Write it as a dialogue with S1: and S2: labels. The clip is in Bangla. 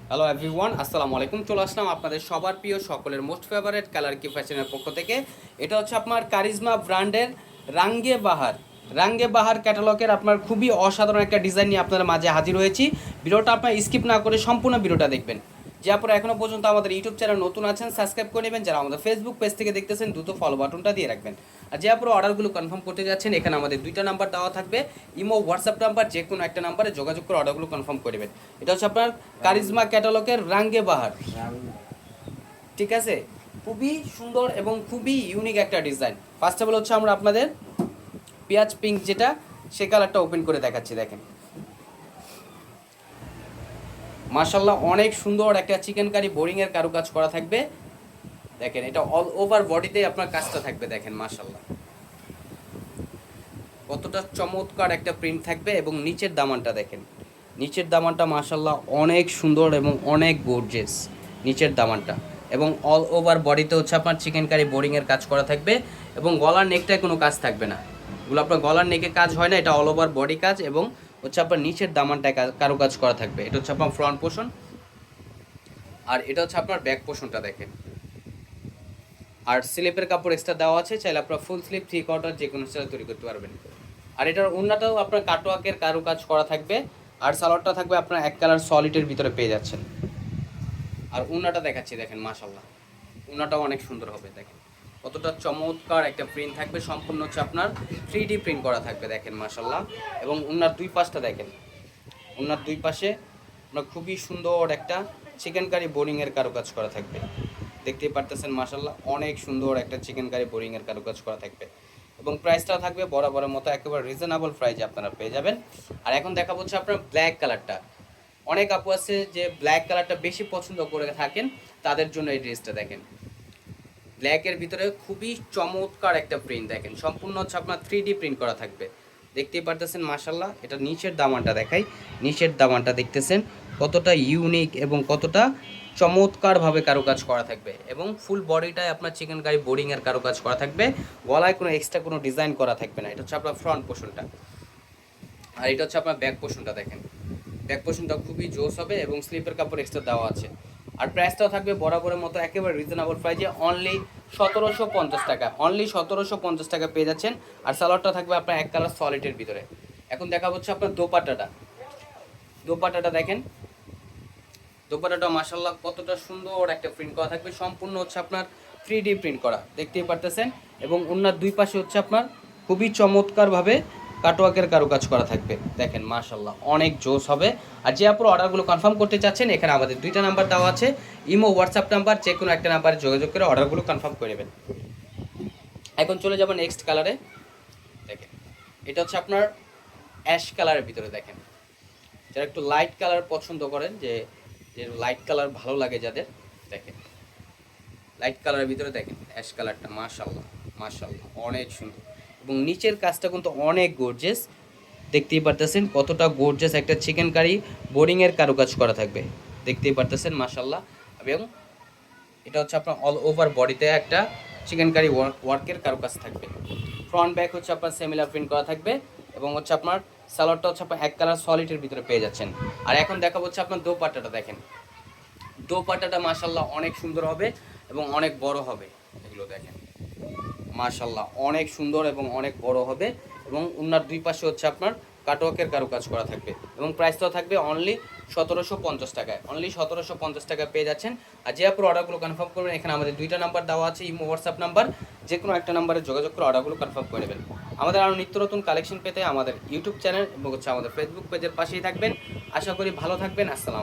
S1: হ্যালো এভরিওয়ান, আসসালামু আলাইকুম। চলে আসলাম আপনাদের সবার প্রিয় সকলের মোস্ট ফেভারিট কালার কি ফ্যাশনের পক্ষ থেকে। এটা হচ্ছে আপনার কারিজমা ব্র্যান্ডের রাঙ্গে বাহার ক্যাটালগের আপনার খুবই অসাধারণ একটা ডিজাইন নিয়ে আপনাদের মাঝে হাজির হয়েছি। ভিডিওটা আপনার স্কিপ না করে সম্পূর্ণ ভিডিওটা দেখবেন। যে আপনারা এখনও পর্যন্ত আমাদের ইউটিউব চ্যানেল নতুন আছেন সাবস্ক্রাইব করে নেবেন, যারা আমাদের ফেসবুক পেজ থেকে দেখতেছেন দ্রুত ফলো বাটনটা দিয়ে রাখবেন। আর যে আপনারা অর্ডারগুলো কনফার্ম করতে যাচ্ছেন, এখানে আমাদের দুইটা নাম্বার দেওয়া থাকবে, ইমো হোয়াটসঅ্যাপ নাম্বার, যে কোনো একটা নাম্বারে যোগাযোগ করে অর্ডারগুলো কনফার্ম করবেন। এটা হচ্ছে আপনার কারিজমা ক্যাটালগের রাঙ্গে বাহার, ঠিক আছে? খুবই সুন্দর এবং খুবই ইউনিক একটা ডিজাইন। ফার্স্ট অফ অল হচ্ছে আমরা আপনাদের পেঁয়াজ পিঙ্ক যেটা, সে কালারটা ওপেন করে দেখাচ্ছি। দেখেন মাশাল্লাহ, অনেক সুন্দর একটা চিকেন কারি বোরিংয়ের কারুকাজ করা থাকবে। দেখেন এটা অল ওভার বডিতে আপনার কাজটা থাকবে। দেখেন মাশাল্লাহ কতটা চমৎকার একটা প্রিন্ট থাকবে। এবং নিচের দামানটা দেখেন, নিচের দামানটা মাশাল্লাহ অনেক সুন্দর এবং অনেক গর্জিয়াস নিচের দামানটা। এবং অল ওভার বডিতে হচ্ছে আপনার চিকেন কারি বোরিংয়ের কাজ করা থাকবে। এবং গলার নেকটায় কোনো কাজ থাকবে না, এগুলো আপনার গলার নেকে কাজ হয় না, এটা অল ওভার বডি কাজ। এবং হচ্ছে আপনার নিচের দামানটায় কারুকাজ করা থাকবে। এটা হচ্ছে আপনার ফ্রন্ট পোর্শন, আর এটা হচ্ছে আপনার ব্যাক পোর্শনটা দেখেন। আর স্লিপের কাপড় এক্সট্রা দেওয়া আছে, চাইলে আপনার ফুল স্লিপ থ্রি কোয়ার্টার যে কোনো স্টাইলে তৈরি করতে পারবেন। আর এটার ওড়নাটাও আপনার কাটওয়ার্কের কারুকাজ করা থাকবে। আর সালোয়ারটা থাকবে আপনার এক কালার সলিডের ভিতরে পেয়ে যাচ্ছেন। আর ওড়নাটা দেখাচ্ছি, দেখেন মাশাল্লাহ ওড়নাটাও অনেক সুন্দর হবে। দেখেন কতটা চমৎকার একটা প্রিন্ট থাকবে, সম্পূর্ণ হচ্ছে আপনার 3D প্রিন্ট করা থাকবে। দেখেন মাশাল্লাহ। এবং ওড়নার দুই পাশটা দেখেন, ওড়নার দুই পাশে আপনার খুবই সুন্দর একটা চিকেন কারি বোরিংয়ের কারুকাজ করা থাকবে। দেখতেই পারতেছেন মাশাল্লাহ অনেক সুন্দর একটা চিকেন কারি বোরিংয়ের কারুকাজ করা থাকবে। এবং প্রাইসটাও থাকবে বরাবরের মতো একেবারে রিজনেবল প্রাইসে আপনারা পেয়ে যাবেন। আর এখন দেখা হচ্ছে আপনার ব্ল্যাক কালারটা। অনেক আপু আছে যে ব্ল্যাক কালারটা বেশি পছন্দ করে থাকেন, তাদের জন্য এই ড্রেসটা দেখেন। ব্ল্যাকের ভিতরে খুবই চমৎকার একটা প্রিন্ট দেখেন, সম্পূর্ণ হচ্ছে আপনার 3D প্রিন্ট করা থাকবে। দেখতেই পারতেছেন মাশাল্লাহ। এটা নিচের দামানটা দেখাই, নিচের দামানটা দেখতেছেন কতটা ইউনিক এবং কতটা চমৎকারভাবে কারুকাজ করা থাকবে। এবং ফুল বডিটায় আপনার চিকেন কারি বোরিংয়ের কারুকাজ করা থাকবে, গলায় কোনো এক্সট্রা কোনো ডিজাইন করা থাকবে না। এটা হচ্ছে আপনার ফ্রন্ট পোর্শনটা। আর এটা হচ্ছে আপনার ব্যাক পোর্শনটা দেখেন, ব্যাক পোর্শনটা খুবই জোস হবে এবং স্লিপের কাপড় এক্সট্রা দেওয়া আছে। আর প্রাইসটাও থাকবে বরাবরের মতো একেবারে রিজনেবল প্রাইসে, অনলি 1750 টাকা, অনলি 1750 টাকা পেয়ে যাচ্ছেন। আর সালোয়ারটা থাকবে আপনার এক কালার সলিডের ভিতরে। এখন দেখা হচ্ছে আপনার দোপাট্টাটা। দোপাট্টাটা দেখেন, দোপাট্টাটা মাশাল্লাহ কতটা সুন্দর একটা প্রিন্ট করা থাকবে, সম্পূর্ণ হচ্ছে আপনার 3D প্রিন্ট করা, দেখতেই পারতেছেন। এবং ওনার দুই পাশে হচ্ছে আপনার খুবই চমৎকারভাবে কাটওয়ার্কের কারুকাজ করা থাকবে। দেখেন মাশাল্লাহ অনেক জোস হবে। আর যে আপনার অর্ডারগুলো কনফার্ম করতে চাচ্ছেন, এখানে আমাদের দুইটা নাম্বার দেওয়া আছে, ইমো হোয়াটসঅ্যাপ নাম্বার, যে কোনো একটা নাম্বারে যোগাযোগ করে অর্ডারগুলো কনফার্ম করে নেবেন। এখন চলে যাব নেক্সট কালারে। দেখেন এটা হচ্ছে আপনার অ্যাশ কালারের ভিতরে। দেখেন যারা একটু লাইট কালার পছন্দ করেন, যে যে লাইট কালার ভালো লাগে যাদের, দেখেন লাইট কালারের ভিতরে দেখেন অ্যাশ কালারটা মাশাল্লাহ মাশাল্লাহ অনেক সুন্দর। এবং নিচের কাজটা কিন্তু অনেক গর্জিয়াস, দেখতেই পারতেছেন কতটা গর্জিয়াস একটা চিকেন কারি বোরিংয়ের কারুকাজ করা থাকবে, দেখতেই পারতেছেন মাশাল্লাহ। এবং এটা হচ্ছে আপনার অল ওভার বডিতে একটা চিকেন কারি ওয়ার্কের কারুকাজ থাকবে। ফ্রন্ট ব্যাক হচ্ছে আপনার সিমিলার প্রিন্ট করা থাকবে। এবং হচ্ছে আপনার সালোয়ারটা হচ্ছে আপনার এক কালার সলিডের ভিতরে পেয়ে যাচ্ছেন। আর এখন দেখাবো হচ্ছে আপনার দোপাট্টাটা। দেখেন দোপাট্টাটা মাশাল্লাহ অনেক সুন্দর হবে এবং অনেক বড় হবে। এগুলো দেখেন মাশাল্লাহ অনেক সুন্দর এবং অনেক বড় হবে। এবং ওনার দুই পাশে হচ্ছে আপনার কাটওয়ার্কের কারুকাজ করা থাকবে। এবং প্রাইসটাও থাকবে অনলি 1750 টাকায়, অনলি 1750 টাকা পেয়ে যাচ্ছেন। আর যে আপনার অর্ডারগুলো কনফার্ম করবেন, এখানে আমাদের দুইটা নাম্বার দেওয়া আছে, ইমো হোয়াটসঅ্যাপ নাম্বার, যে কোনো একটা নাম্বারে যোগাযোগ করে অর্ডারগুলো কনফার্ম করে নেবেন। আমাদের আরও নিত্য নতুন কালেকশন পেতে আমাদের ইউটিউব চ্যানেল এবং হচ্ছে আমাদের ফেসবুক পেজের পাশেই থাকবেন। আশা করি ভালো থাকবেন। আসসালাম।